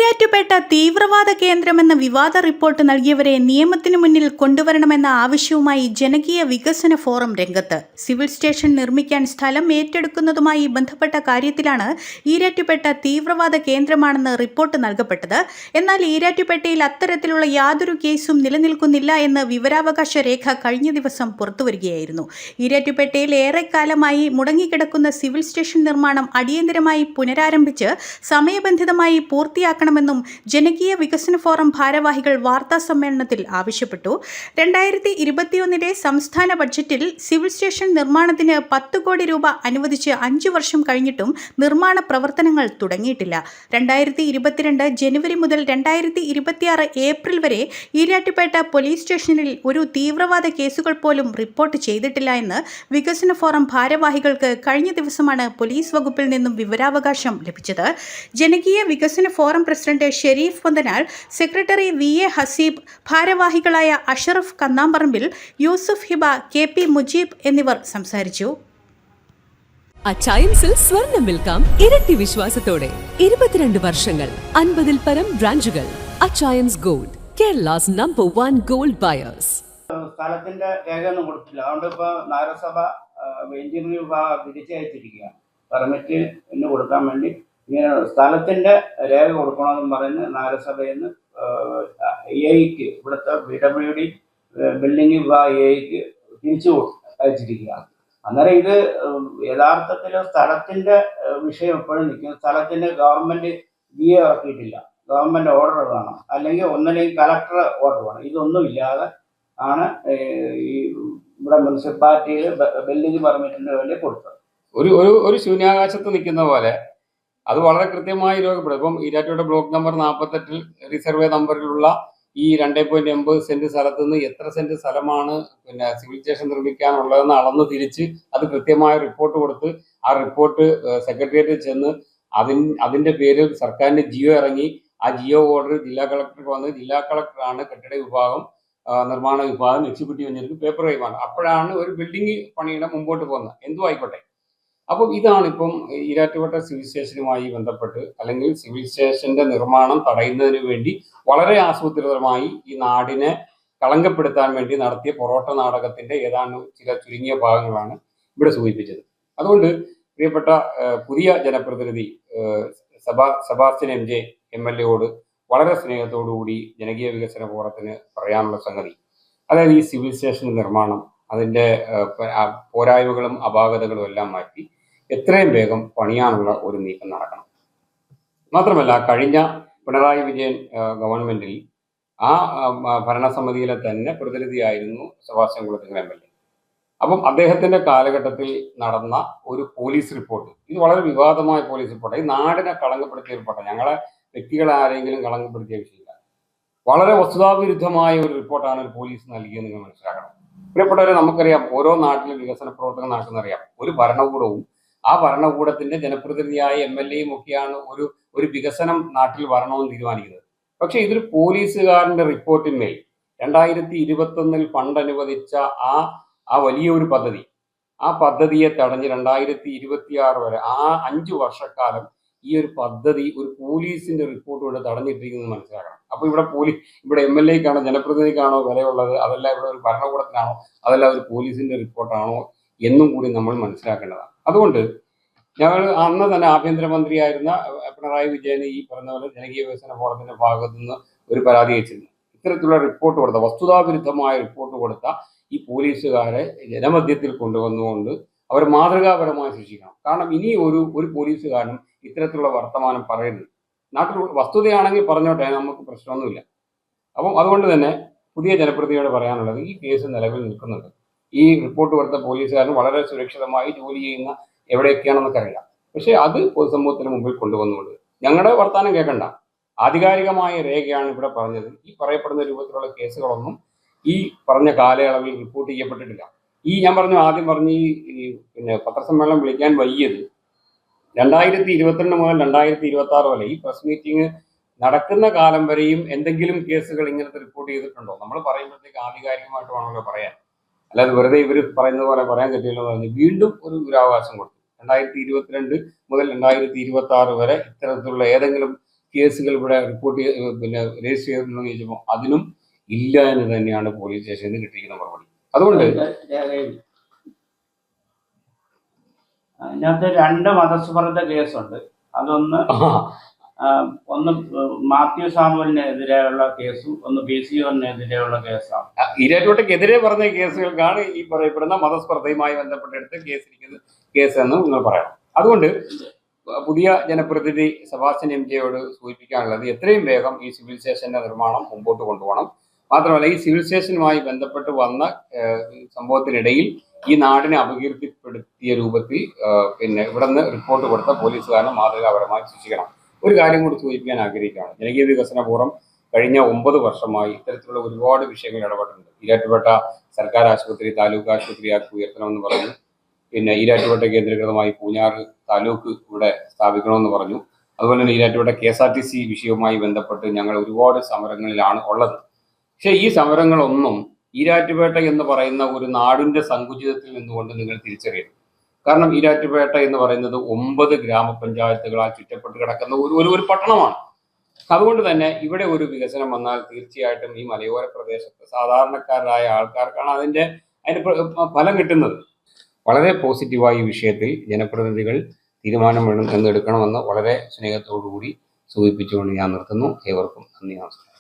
ഈരാറ്റുപേട്ട തീവ്രവാദ കേന്ദ്രമെന്ന വിവാദ റിപ്പോർട്ട് നൽകിയവരെ നിയമത്തിനു മുന്നിൽ കൊണ്ടുവരണമെന്ന ആവശ്യവുമായി ജനകീയ വികസന ഫോറം രംഗത്ത്. സിവിൽ സ്റ്റേഷൻ നിർമ്മിക്കാൻ സ്ഥലം ഏറ്റെടുക്കുന്നതുമായി ബന്ധപ്പെട്ട കാര്യത്തിലാണ് ഈരാറ്റുപേട്ട തീവ്രവാദ കേന്ദ്രമാണെന്ന് റിപ്പോർട്ട് നൽകപ്പെട്ടത്. എന്നാൽ ഈരാറ്റുപേട്ടയിൽ അത്തരത്തിലുള്ള യാതൊരു കേസും നിലനിൽക്കുന്നില്ല എന്ന് വിവരാവകാശ രേഖ കഴിഞ്ഞ ദിവസം പുറത്തുവരികയായിരുന്നു. ഈരാറ്റുപേട്ടയിൽ ഏറെക്കാലമായി മുടങ്ങിക്കിടക്കുന്ന സിവിൽ സ്റ്റേഷൻ നിർമ്മാണം അടിയന്തരമായി പുനരാരംഭിച്ച് സമയബന്ധിതമായി പൂർത്തിയാക്കണമെന്നും ജനകീയ വികസന ഫോറം ഭാരവാഹികൾ വാർത്താ സമ്മേളനത്തിൽ ആവശ്യപ്പെട്ടു. 2021 സംസ്ഥാന ബഡ്ജറ്റിൽ സിവിൽ സ്റ്റേഷൻ നിർമ്മാണത്തിന് 10 കോടി രൂപ അനുവദിച്ച് 5 വർഷം കഴിഞ്ഞിട്ടും നിർമ്മാണ പ്രവർത്തനങ്ങൾ തുടങ്ങിയിട്ടില്ല. 2022 ജനുവരി മുതൽ 2026 ഏപ്രിൽ വരെ ഈരാറ്റുപേട്ട പോലീസ് സ്റ്റേഷനിൽ ഒരു തീവ്രവാദ കേസുകൾ പോലും റിപ്പോർട്ട് ചെയ്തിട്ടില്ല എന്ന് വികസന ഫോറം ഭാരവാഹികൾക്ക് കഴിഞ്ഞ ദിവസമാണ് പോലീസ് വകുപ്പിൽ നിന്നും വിവരാവകാശം ലഭിച്ചത്. ജനകീയ വികസന forum president Sharif Panthanal, secretary VA Haseeb, ഭാരവാഹികളായ അഷറഫ് കന്നാമ്പറമ്പിൽ, യൂസുഫ് ഹിബ, KP മുജീബ് എന്നിവർ സംസാരിച്ചു. അച്ചയൻസിൽ സ്വർണം വിൽക്കാം ഇരട്ടി വിശ്വാസത്തോടെ. 22 വർഷങ്ങൾ, 50-ൽ പരം ബ്രാഞ്ചുകൾ. Achayans gold, Kerala's number 1 gold buyers. സ്ഥലത്തിന്റെ രേഖയൊന്നും കൊടുത്തില്ല. അതുകൊണ്ട് ഇപ്പോൾ നഗരസഭ എഞ്ചിനീയറിംഗ് വിഭാഗം തിരിച്ചയച്ചിരിക്കുക. പെർമിറ്റ് കൊടുക്കാൻ വേണ്ടി ഇങ്ങനെ സ്ഥലത്തിന്റെ രേഖ കൊടുക്കണമെന്നും പറഞ്ഞ് നഗരസഭയിൽ നിന്ന് AIക്ക്, ഇവിടുത്തെ PWD ബിൽഡിംഗ് വിഭാഗം AIക്ക് തിരിച്ചു അയച്ചിരിക്കുകയാണ്. അന്നേരം ഇത് യഥാർത്ഥത്തിൽ സ്ഥലത്തിന്റെ വിഷയം എപ്പോഴും നിൽക്കും. സ്ഥലത്തിന്റെ ഗവൺമെന്റ് GA ഇറക്കിയിട്ടില്ല. ഗവൺമെന്റ് ഓർഡർ വേണം, അല്ലെങ്കിൽ ഒന്നില്ലെങ്കിൽ കളക്ടർ ഓർഡർ വേണം. ഇതൊന്നും ഇല്ലാതെ ആണ് ഈ ഇവിടെ മുനിസിപ്പാലിറ്റിയിൽ ബിൽഡിംഗ് പെർമിറ്റിന് വേണ്ടി കൊടുത്തത്. ഒരു ശൂന്യാകാശത്ത് നിൽക്കുന്ന പോലെ അത് വളരെ കൃത്യമായി രൂപപ്പെടും. ഇപ്പം ഈരാറ്റുപേട്ട ബ്ലോക്ക് നമ്പർ 48 റിസർവേ നമ്പറിലുള്ള ഈ 2.80 സെന്റ് സ്ഥലത്ത് നിന്ന് എത്ര സെന്റ് സ്ഥലമാണ് സിവിൽ സ്റ്റേഷൻ നിർമ്മിക്കാനുള്ളതെന്ന് അളന്ന് തിരിച്ച് അത് കൃത്യമായ റിപ്പോർട്ട് കൊടുത്ത് ആ റിപ്പോർട്ട് സെക്രട്ടേറിയറ്റിൽ ചെന്ന് അതിന്റെ പേരിൽ സർക്കാരിന്റെ GO ഇറങ്ങി. ആ GO ഓർഡർ ജില്ലാ കളക്ടർക്ക് വന്ന് ജില്ലാ കളക്ടറാണ് കെട്ടിട വിഭാഗം, നിർമ്മാണ വിഭാഗം, എക്സിക്യൂട്ടീവ് എഞ്ചിനീയർക്ക് പേപ്പർ കൈമാറുന്നത്. അപ്പോഴാണ് ഒരു ബിൽഡിംഗ് പണിയുടെ മുമ്പോട്ട് പോകുന്നത്. എന്തും ആയിക്കോട്ടെ. അപ്പം ഇതാണിപ്പം ഈരാറ്റുപേട്ട സിവിൽ സ്റ്റേഷനുമായി ബന്ധപ്പെട്ട്, അല്ലെങ്കിൽ സിവിൽ സ്റ്റേഷന്റെ നിർമ്മാണം തടയുന്നതിന് വേണ്ടി വളരെ ആസൂത്രിതമായി ഈ നാടിനെ കളങ്കപ്പെടുത്താൻ വേണ്ടി നടത്തിയ പൊറോട്ട നാടകത്തിന്റെ ഏതാണ്ട് ചില ചുരുങ്ങിയ ഭാഗങ്ങളാണ് ഇവിടെ സൂചിപ്പിച്ചത്. അതുകൊണ്ട് പ്രിയപ്പെട്ട പുതിയ ജനപ്രതിനിധി സെബാസ്റ്റ്യൻ MJ MLA വളരെ സ്നേഹത്തോടുകൂടി ജനകീയ വികസന ഫോറത്തിന് പറയാനുള്ള സംഗതി, അതായത് ഈ സിവിൽ സ്റ്റേഷൻ നിർമ്മാണം അതിൻ്റെ പോരായ്മകളും അപാകതകളും എല്ലാം മാറ്റി എത്രയും വേഗം പണിയാനുള്ള ഒരു നീക്കം നടക്കണം. മാത്രമല്ല, കഴിഞ്ഞ പിണറായി വിജയൻ ഗവൺമെന്റിൽ ആ ഭരണസമിതിയിലെ തന്നെ പ്രതിനിധിയായിരുന്നു സെബാസ്റ്റ്യൻ കുളത്തിങ്കൽ MLA. അപ്പം അദ്ദേഹത്തിന്റെ കാലഘട്ടത്തിൽ നടന്ന ഒരു പോലീസ് റിപ്പോർട്ട്, ഇത് വളരെ വിവാദമായ പോലീസ് റിപ്പോർട്ട്, ഈ നാടിനെ കളങ്കപ്പെടുത്തിയ റിപ്പോർട്ടാണ്. ഞങ്ങളെ വ്യക്തികളെ ആരെങ്കിലും കളങ്കപ്പെടുത്തിയ വിഷയമില്ല. വളരെ വസ്തുതാവിരുദ്ധമായ ഒരു റിപ്പോർട്ടാണ് ഒരു പോലീസ് നൽകിയെന്ന് നിങ്ങൾ മനസ്സിലാക്കണം. പ്രിയപ്പെട്ടവരെ, നമുക്കറിയാം ഓരോ നാട്ടിലും വികസന പ്രവർത്തനം നടക്കുന്നറിയാം. ഒരു ഭരണകൂടവും ആ ഭരണകൂടത്തിന്റെ ജനപ്രതിനിധിയായ MLAയും ഒക്കെയാണ് ഒരു വികസനം നാട്ടിൽ വരണമെന്ന് തീരുമാനിക്കുന്നത്. പക്ഷെ ഇതൊരു പോലീസുകാരന്റെ റിപ്പോർട്ടിന്മേൽ 2021 ഫണ്ട് അനുവദിച്ച ആ വലിയൊരു പദ്ധതി, ആ പദ്ധതിയെ തടഞ്ഞ് 2026 വരെ ആ 5 വർഷക്കാലം ഈ ഒരു പദ്ധതി ഒരു പോലീസിന്റെ റിപ്പോർട്ട് കൊണ്ട് തടഞ്ഞിട്ടിരിക്കുന്നത് മനസ്സിലാക്കണം. അപ്പൊ ഇവിടെ MLAക്കാണോ ജനപ്രതിനിധിക്കാണോ വിലയുള്ളത്, അതല്ല ഇവിടെ ഒരു ഭരണകൂടത്തിനാണോ, അതല്ല ഒരു പോലീസിന്റെ റിപ്പോർട്ടാണോ എന്നും കൂടി നമ്മൾ മനസ്സിലാക്കേണ്ടതാണ്. അതുകൊണ്ട് ഞങ്ങൾ അന്ന് തന്നെ ആഭ്യന്തരമന്ത്രിയായിരുന്ന പിണറായി വിജയന് ഈ പറഞ്ഞ പോലെ ജനകീയ വികസന ഫോറത്തിന്റെ ഭാഗത്തു നിന്ന് ഒരു പരാതി അയച്ചിരുന്നു. ഇത്തരത്തിലുള്ള റിപ്പോർട്ട് കൊടുത്ത, വസ്തുതാവിരുദ്ധമായ റിപ്പോർട്ട് കൊടുത്ത ഈ പോലീസുകാരെ ജനമധ്യത്തിൽ കൊണ്ടുവന്നുകൊണ്ട് അവർ മാതൃകാപരമായി ശിക്ഷിക്കണം. കാരണം ഇനി ഒരു പോലീസുകാരനും ഇത്തരത്തിലുള്ള വർത്തമാനം പറയരുത്. നാട്ടിൽ വസ്തുതയാണെങ്കിൽ പറഞ്ഞോട്ടെ, നമുക്ക് പ്രശ്നമൊന്നുമില്ല. അപ്പം അതുകൊണ്ട് തന്നെ പുതിയ ജനപ്രതിനിധിയോട് പറയാനുള്ളത്, ഈ കേസ് നിലവിൽ നിൽക്കുന്നുണ്ട്. ഈ റിപ്പോർട്ട് കൊടുത്ത പോലീസുകാരൻ വളരെ സുരക്ഷിതമായി ജോലി ചെയ്യുന്ന എവിടെയൊക്കെയാണെന്നൊക്കെ അറിയാം. പക്ഷെ അത് പൊതുസമൂഹത്തിന് മുമ്പിൽ കൊണ്ടുവന്നുകൊണ്ട് ഞങ്ങളുടെ വർത്തമാനം കേൾക്കണ്ട, ആധികാരികമായ രേഖയാണ് ഇവിടെ പറഞ്ഞത്. ഈ പറയപ്പെടുന്ന രൂപത്തിലുള്ള കേസുകളൊന്നും ഈ പറഞ്ഞ കാലയളവിൽ റിപ്പോർട്ട് ചെയ്യപ്പെട്ടിട്ടില്ല. ആദ്യം പറഞ്ഞ ഈ പത്രസമ്മേളനം വിളിക്കാൻ വൈകിയത് 2022 മുതൽ 2026 വരെ ഈ പ്രസ് മീറ്റിംഗ് നടക്കുന്ന കാലം വരെയും എന്തെങ്കിലും കേസുകൾ ഇങ്ങനത്തെ റിപ്പോർട്ട് ചെയ്തിട്ടുണ്ടോ? നമ്മൾ പറയുമ്പോഴത്തേക്ക് ആധികാരികമായിട്ട് വേണമല്ലോ പറയാൻ, അല്ലാതെ വെറുതെ ഇവർ പറയുന്നത് പോലെ പറയാൻ പറ്റില്ല എന്ന് പറഞ്ഞ് വീണ്ടും ഒരു ദുരാവകാശം കൊടുത്തു. 2022 മുതൽ 2026 വരെ ഇത്തരത്തിലുള്ള ഏതെങ്കിലും കേസുകൾ ഇവിടെ റിപ്പോർട്ട് പിന്നെ രജിസ്റ്റർ ചെയ്തിട്ടുണ്ടോ എന്ന് ചോദിച്ചപ്പോൾ അതിനും ഇല്ല എന്ന് തന്നെയാണ് പോലീസ് സ്റ്റേഷനിൽ നിന്ന് കിട്ടിയിരിക്കുന്ന മറുപടി. അതുകൊണ്ട് അതിനകത്ത് 2 മതസ്പർദ്ധ കേസുണ്ട്. അതൊന്ന് മാത്യു സാമുവലിനെതിരെയുള്ള കേസും ഒന്ന് PCOനെതിരെയുള്ള കേസാണ്. ഈരാറ്റുപേട്ടയ്ക്കെതിരെ പറഞ്ഞ കേസുകൾക്കാണ് ഈ പറയപ്പെടുന്ന മതസ്പർദ്ധയുമായി ബന്ധപ്പെട്ടെടുത്ത് കേസ് എന്ന് നിങ്ങൾ പറയണം. അതുകൊണ്ട് പുതിയ ജനപ്രതിനിധി സെബാസ്റ്റ്യൻ MJ സൂചിപ്പിക്കാനുള്ളത് എത്രയും വേഗം ഈ സിവിൽ സ്റ്റേഷന്റെ നിർമ്മാണം മുമ്പോട്ട് കൊണ്ടുപോകണം. മാത്രമല്ല ഈ സിവിൽ സ്റ്റേഷനുമായി ബന്ധപ്പെട്ട് വന്ന സംഭവത്തിനിടയിൽ ഈ നാടിനെ അപകീർത്തിപ്പെടുത്തിയ രൂപത്തിൽ പിന്നെ ഇവിടെ നിന്ന് റിപ്പോർട്ട് കൊടുത്ത പോലീസുകാരനെ മാതൃകാപരമായി ശിക്ഷിക്കണം. ഒരു കാര്യം കൂടി സൂചിപ്പിക്കാൻ ആഗ്രഹിക്കുകയാണ്. ജനകീയ വികസന ഫോറം കഴിഞ്ഞ 9 വർഷമായി ഇത്തരത്തിലുള്ള ഒരുപാട് വിഷയങ്ങൾ ഇടപെട്ടിട്ടുണ്ട്. ഈരാറ്റുപേട്ട സർക്കാർ ആശുപത്രി താലൂക്ക് ആശുപത്രിയാക്കി ഉയർത്തണമെന്ന് പറഞ്ഞു. പിന്നെ ഈരാറ്റുപേട്ട കേന്ദ്രീകൃതമായി പൂഞ്ഞാറ് താലൂക്ക് ഇവിടെ സ്ഥാപിക്കണമെന്ന് പറഞ്ഞു. അതുപോലെ തന്നെ ഈരാറ്റുപേട്ട KSRTC വിഷയവുമായി ബന്ധപ്പെട്ട് ഞങ്ങൾ ഒരുപാട് സമരങ്ങളിലാണ് ഉള്ളത്. പക്ഷേ ഈ സമരങ്ങളൊന്നും ഈരാറ്റുപേട്ട എന്ന് പറയുന്ന ഒരു നാടിന്റെ സങ്കുചിതത്തിൽ നിന്നുകൊണ്ട് നിങ്ങൾ തിരിച്ചറിയണം. കാരണം ഈരാറ്റുപേട്ട എന്ന് പറയുന്നത് 9 ഗ്രാമപഞ്ചായത്തുകളാൽ ചുറ്റപ്പെട്ട് കിടക്കുന്ന ഒരു പട്ടണമാണ്. അതുകൊണ്ട് തന്നെ ഇവിടെ ഒരു വികസനം വന്നാൽ തീർച്ചയായിട്ടും ഈ മലയോര പ്രദേശത്ത് സാധാരണക്കാരായ ആൾക്കാർക്കാണ് അതിന്റെ ഫലം കിട്ടുന്നത്. വളരെ പോസിറ്റീവായി ഈ വിഷയത്തിൽ ജനപ്രതിനിധികൾ തീരുമാനം എടുക്കണമെന്ന് വളരെ സ്നേഹത്തോടു കൂടി സൂചിപ്പിച്ചുകൊണ്ട് ഞാൻ നിർത്തുന്നു. ഏവർക്കും നന്ദി, നമസ്കാരം.